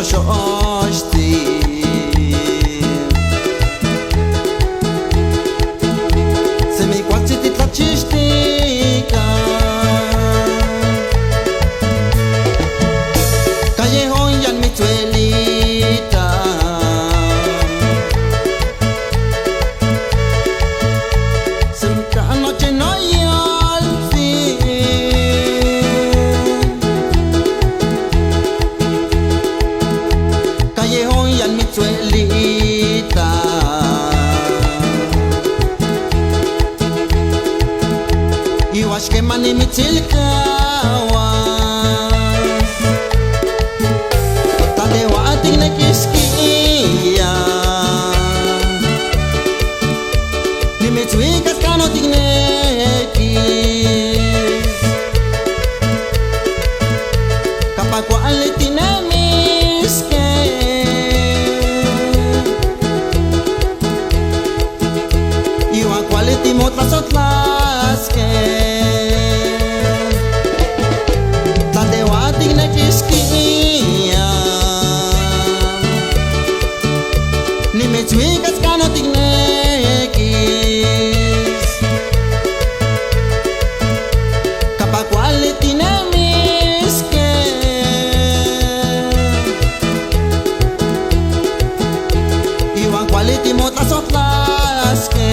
shoshti se mi quasi ti tlachištika callejón yan mi tuelita senta noche no hay al fin callejón yan mi tuelita iwash ke mani mi tilkawas talewa ating nakiskiya ni mi tuikas kano tignekis kapag wali tinamiske iwa quality mo tlasotlaske tlatewatik nakiskia nimechuikas kano tignekis kapag quality namiske iwa quality mo tlasotlaske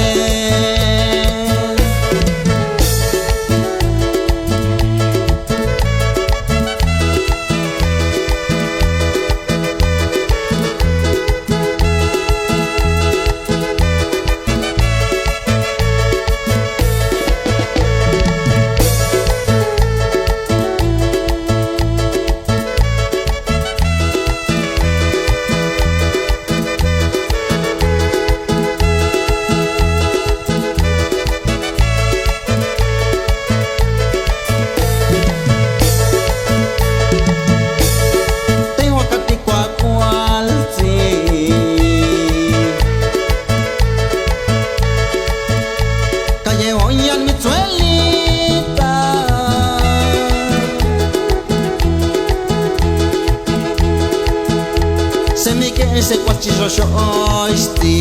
se mi que se quachi shoshti